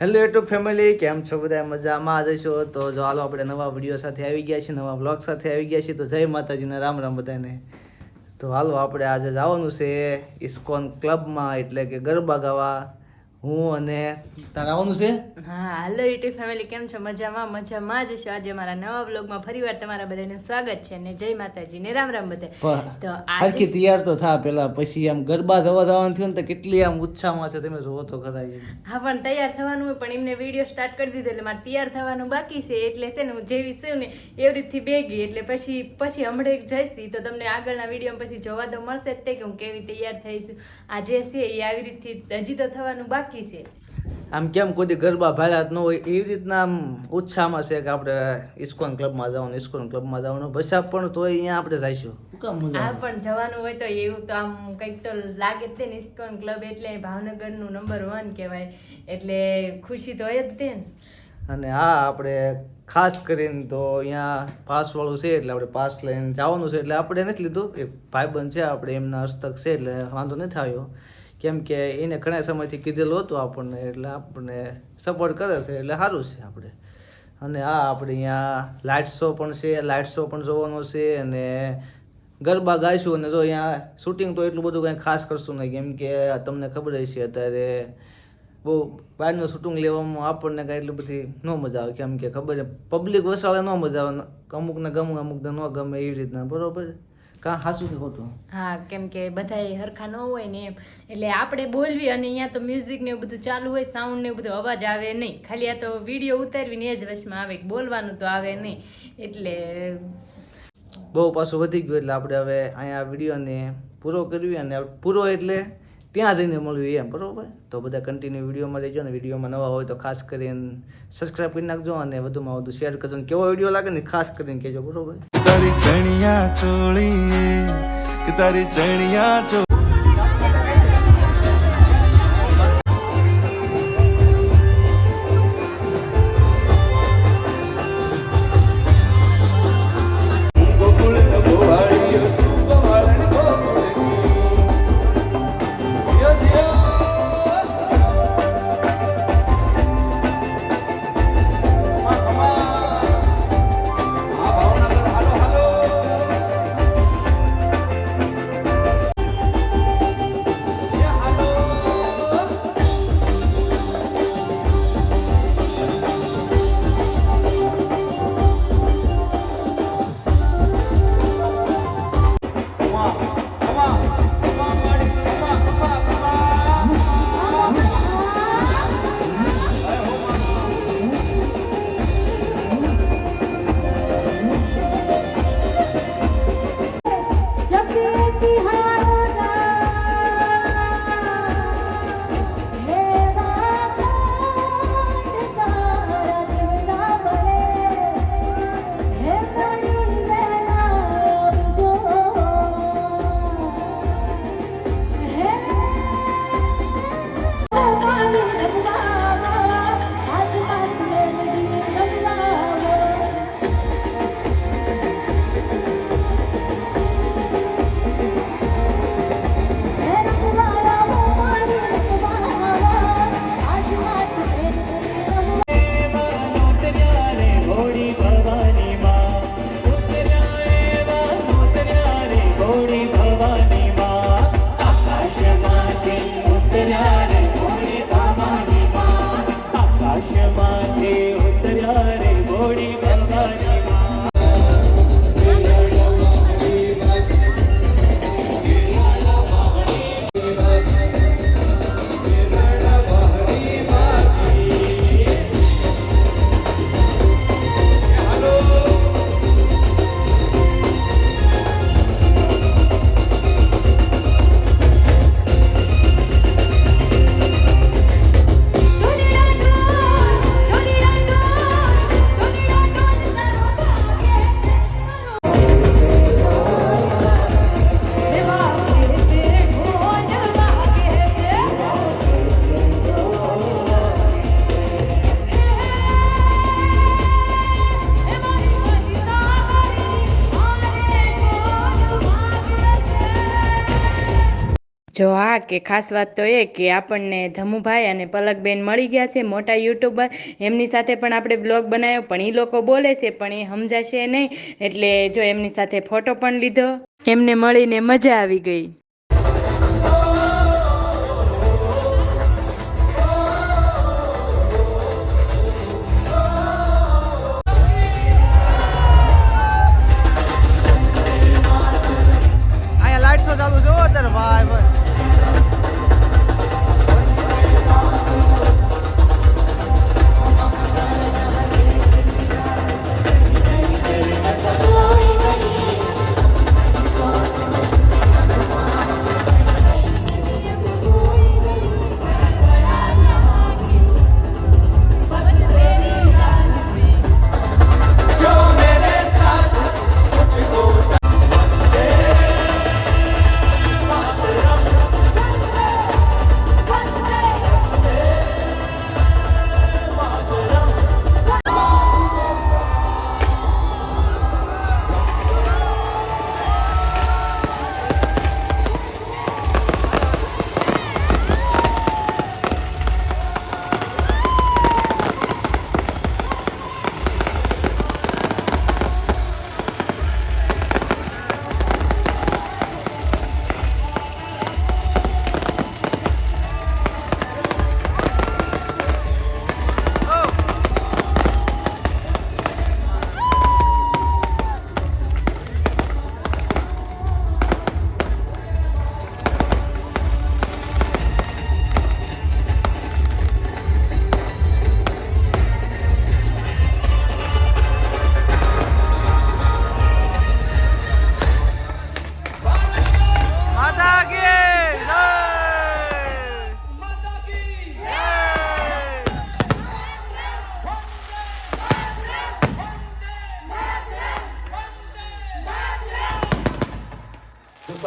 Hello YouTube family, કેમ છો બધા? મજામાં જશો તો જો હાલો આપણે નવા વિડીયો સાથે આવી ગયા છીએ, નવા બ્લોગ સાથે આવી ગયા છીએ. તો જય માતાજીને, રામ રામ બધાને. તો હાલો આપણે આજે જવાનું છે ઇસ્કોન ક્લબમાં, એટલે કે ગરબા ગાવા. હું અને તારે આવવાનું છે. હા, હાલો યુટ્યુબ ફેમિલી, કેમ છો? મજામાં જ છો. આજે મારા નવા વ્લોગમાં ફરીવાર તમારા બધાને સ્વાગત છે ને જય માતાજી ને રામ રામ બધા. તો હરખી તૈયાર તો થા પેલા, પછી આમ ગરબા જવાનું થયું ને તો કેટલી આમ ઉત્સાહમાં છે, તમે જોવો તો ખરા. હા, પણ તૈયાર થવાનું હોય, પણ એમને વિડીયો સ્ટાર્ટ કરી દીધો એટલે મારે તૈયાર થવાનું બાકી છે. એટલે છે ને હું જેવી છું ને એવી રીતથી બેગી, એટલે પછી હમણાં જઈશ તો તમને આગળના વિડીયો પછી જોવા તો મળશે જ તે કે હું કેવી તૈયાર થઈશું. આ જે છે એ આવી રીતથી હજી તો થવાનું બાકી છે. આમ કેમ કોઈ ગરબા ભાર્યા જ ન હોય એવી રીતના આમ ઉત્સાહમાં છે કે આપણે ઇસ્કોન ક્લબમાં જવાનું. પછી પણ તોય અહીંયા આપણે જઈશું. હા, પણ જવાનું હોય તો એવું તો આમ કંઈક તો લાગે જ તે ને. ઇસ્કોન ક્લબ એટલે ભાવનગરનું નંબર 1 કહેવાય, એટલે ખુશી તો હોય જ તે ને. અને હા, આપણે ખાસ કરીને તો અહીંયા પાસવાળું છે એટલે આપણે પાસ લઈને જવાનું છે. એટલે આપણે નથી લીધું, એક ભાઈબંધ છે આપણે, એમના હસ્તક છે એટલે વાંધો નથી આવ્યો. કેમ કે એને ઘણા સમયથી કીધેલું હતું આપણને, એટલે આપણને સપોર્ટ કરે છે એટલે સારું છે આપણે. અને હા, આપણે અહીંયા લાઇટ શો પણ છે, લાઇટ શો પણ જોવાનો છે. અને ગરબા ગાઈશું. અને જો અહીંયા શૂટિંગ તો એટલું બધું કંઈ ખાસ કરશું નહીં, કેમ કે તમને ખબર જ છે અત્યારે બહુ બહારનું શૂટિંગ લેવામાં આપણને કાંઈ એટલી બધી ન મજા આવે. કેમ કે ખબર છે પબ્લિક વસાવે ન મજા આવે, અમુકને ગમે અમુકને ન ગમે એવી રીતના. બરોબર કાં હાસું કે ખોટું? હા, કેમ કે બધાય હરખા ન હોય ને એમ, એટલે આપણે બોલવી અને અહીંયા તો મ્યુઝિક ને એવું બધું ચાલુ હોય, સાઉન્ડ ને એવું બધું, અવાજ આવે નહીં. ખાલી આ તો વિડીયો ઉતારવીને એ જ વચમાં આવે, બોલવાનું તો આવે નહીં. એટલે બહુ પાછું વધી ગયું, એટલે આપણે હવે અહીંયા વિડીયોને પૂરો કરવી. અને પૂરો એટલે ત્યાં જઈને મળવી એમ. બરોબર, તો બધા કન્ટિન્યુ વિડીયોમાં રહેજો. ને વિડીયોમાં નવા હોય તો ખાસ કરીને સબસ્ક્રાઈબ કરી નાખજો અને વધુમાં વધુ શેર કરજો. કેવો વિડીયો લાગે ને ખાસ કરીને કહેજો. બરોબર. તારી ચણિયા ચોળી કે તારી ચણિયા ચોળી હા કે ખાસ વાત તો એ કે આપણને ધમુભાઈ અને પલકબેન મળી ગયા છે, મોટા યુટ્યુબર. એમની સાથે પણ આપણે બ્લોગ બનાવ્યો, પણ એ લોકો બોલે છે પણ એ સમજાશે નહીં, એટલે જો એમની સાથે ફોટો પણ લીધો. એમને મળીને મજા આવી ગઈ. અહીંયા લાઈટ શો ચાલુ જોવો અત્યારે ભાઈ ભાઈ.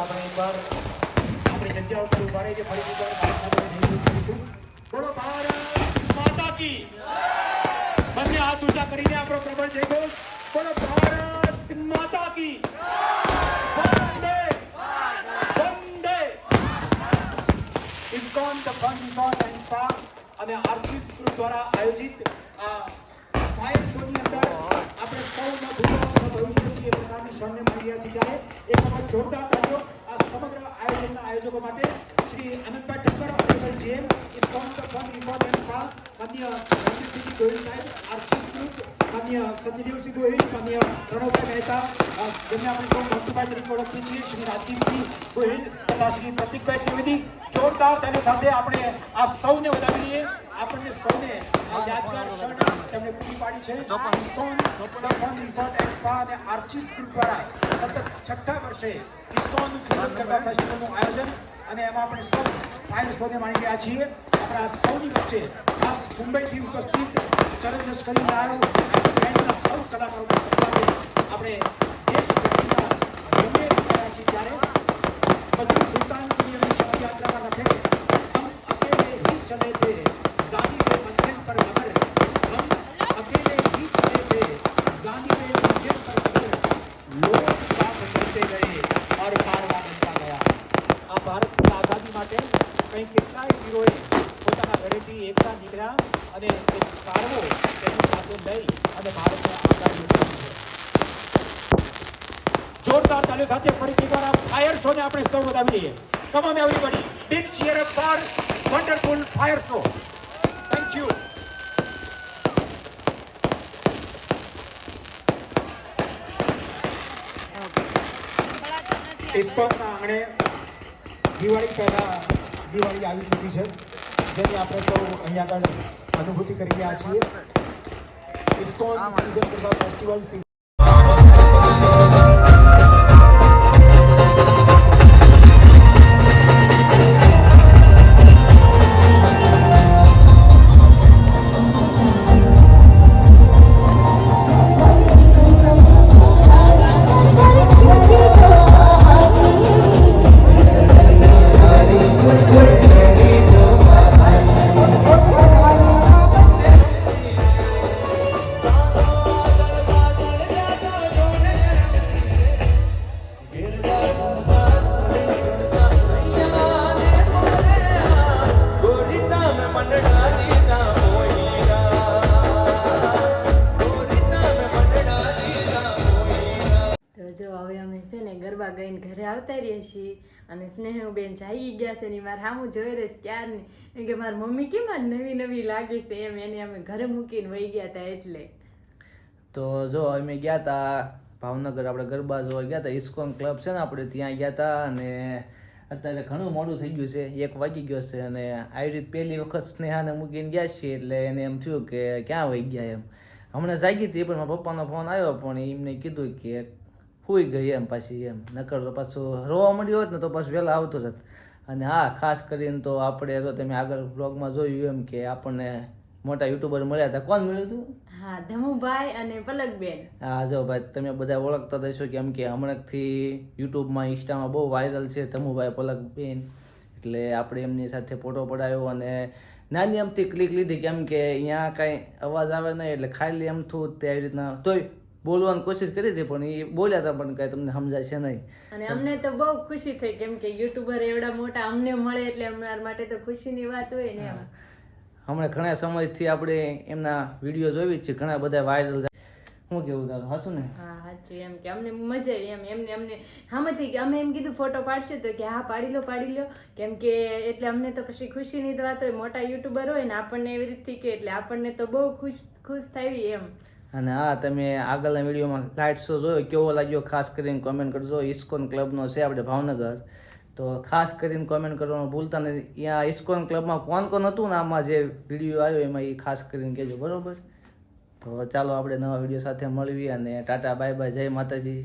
આપણે એકવાર આપણી જગ્યા ઉપર ઉભા રહીને ફરી એકવાર બોલો ભારત માતા કી બંને હાથ ઊંચા કરીને આપણો પ્રબળ જય ઘોષ બોલો ભારત માતા કી વંદે વંદે. Iscon the fun resort and spa અને આર્ટિસ્ટ ગ્રુપ દ્વારા આયોજિત આ ફાયર શોની અંદર આપણે સૌના ભૂમિકા પ્રકારની શોને મળી રહ્યા છીએ. ત્યારે એક વખત જોરદાર તાળીઓ આ સમગ્ર આયોજનના આયોજકો માટે શ્રી આનંદભાઈ ઠક્કર, અનિલભાઈ જેમ, ISKCON the fun resort and spa, માન્ય રણજીતસિંહ ગોહિલ સાહેબ, આર્ટિસ્ટ ગ્રુપ, માન્ય સત્યદેવસિંહ ગોહિલ, માન્ય પ્રણવભાઈ મહેતા, જેમને આપણે સૌ ભક્તિભાઈ તરીકે ઓળખીએ છીએ, શ્રી રાજદીપસિંહ ગોહિલ તથા શ્રી પ્રતિકભાઈ ત્રિવેદી. જોરદાર તેની સાથે આપણે આ સૌને વધાવી લઈએ. આપણને સૌને આ યાદગાર ક્ષણ તેમણે પૂરી પાડી છે. ISKCON the fun resort and spa અને આર્ટિસ્ટ ગ્રુપ દ્વારા સતત 6ઠ્ઠા વર્ષે ઇસ્કોન સુરત ગરબા ફેસ્ટિવલનું આયોજન અને એમાં આપણે સૌ ફાયર શોને માણી રહ્યા છીએ. આપણા સૌની વચ્ચે ખાસ મુંબઈથી ઉપસ્થિત શરદ લશ્કરી નાયક બેન્ડના સૌ કલાકારોના સત્કારે આપણે દેશભક્તિના રંગે રહ્યા છીએ. ત્યારે બધું સુલતાનપુરી અને શોભાયાત્રામાં લખે હમ અકેલે હી ચલે થે જાની पे मंजिल पर मगर हम अकेले ही चले थे जानी पे मंजिल पर मगर लोग साथ चलते गए और कारवां बनता गया. આ ભારતની આઝાદી માટે કંઈ કેટલાય વીરોએ પોતાના ઘરેથી એકતા નીકળ્યા અને એક કારવો તેની સાથે લઈ અને ભારતને આઝાદી અપાવી છે. જોરદાર તાળીઓ સાથે ફરીથી એકવાર આ ફાયર શોને આપણે સૌ વધાવી લઈએ. Come on everybody, big cheer up for wonderful fire show. Thank you. ઇસ્કોનના આંગણે દિવાળી પહેલા દિવાળી આવી ચૂકી છે, જેની આપણે સૌ અહીંયા આગળ અનુભૂતિ કરી રહ્યા છીએ. ઇસ્કોન સુરત ગરબા ફેસ્ટિવલ આવતા રહીએ છીએ અને સ્નેહુબેન જાગી ગયા છે ને મારે સામું જોઈ રહીશ ક્યારની એમ કે મારી મમ્મી કેમ આજ નવી નવી લાગે છે એમ એને અમે ઘરે મૂકીને વહી ગયા હતા એટલે. તો જો અમે ગયા હતા ભાવનગર, આપણે ગરબા જોવા ગયા હતા, ઇસ્કોન ક્લબ છે ને આપણે ત્યાં ગયા હતા અને અત્યારે ઘણું મોડું થઈ ગયું છે, 1 વાગી ગયો છે અને આવી રીતે પહેલી વખત સ્નેહાને મૂકીને ગયા છીએ એટલે એને એમ થયું કે ક્યાં વહી ગયા એમ. હમણાં જાગી હતી પણ મારા પપ્પાનો ફોન આવ્યો પણ એમને કીધું કે સૂઈ ગઈ એમ પાછી એમ, નકર તો પાછું રોવા મળ્યો હોત ને તો પાછું વહેલા આવતો જ. અને હા, ખાસ કરીને તો આપણે તો તમે આગળ બ્લોગમાં જોયું એમ કે આપણને મોટા યુટ્યુબર મળ્યા હતા. કોણ મળ્યું હતું? હા, ધમુભાઈ અને પલકબેન. હા જો ભાઈ, તમે બધા ઓળખતા થશો કેમ કે હમણાંથી યુટ્યુબમાં ઇન્સ્ટામાં બહુ વાયરલ છે ધમુભાઈ પલકબેન. એટલે આપણે એમની સાથે ફોટો પડાવ્યો અને નાની અમથી ક્લિક લીધી કેમ કે અહીંયા કાંઈ અવાજ આવે નહીં એટલે ખાલી એમ થયું તે આવી રીતના તોય બોલવાની કોશિશ કરી હતી પણ એ બોલ્યા હતા પણ કાંઈ તમને સમજાશે નહીં. અને અમને તો બહુ ખુશી થઈ કેમ કે યુટ્યુબર એવડા મોટા અમને મળે એટલે અમારા માટે તો ખુશીની વાત હોય ને. એમાં હમણાં ઘણા સમયથી આપણે એમના વિડીયો જોઈ જ છે, ઘણા બધા વાયરલ. શું કેવું તારું? હશું ને? હા સાચું, એમ કે અમને મજા આવી એમ એમને અમને સામેથી કે અમે એમ કીધું ફોટો પાડશે તો કે હા પાડી લો કેમ કે એટલે અમને તો પછી ખુશીની જ વાત હોય, મોટા યુટ્યુબર હોય ને આપણને એવી રીતથી કે એટલે આપણને તો બહુ ખુશ થઈ એમ. અને હા, તમે આગળના વિડીયોમાં લાઇટ શો જોયો કેવો લાગ્યો ખાસ કરીને કોમેન્ટ કરજો. ઇસ્કોન ક્લબનો છે આપણે ભાવનગર, તો ખાસ કરીને કોમેન્ટ કરવાનું ભૂલતા નથી. ત્યાં ઇસ્કોન ક્લબમાં કોણ હતું ને આમાં જે વિડીયો આવ્યો એમાં એ ખાસ કરીને કહેજો, બરોબર? તો ચાલો આપણે નવા વિડીયો સાથે મળીએ અને ટાટા બાય બાય, જય માતાજી.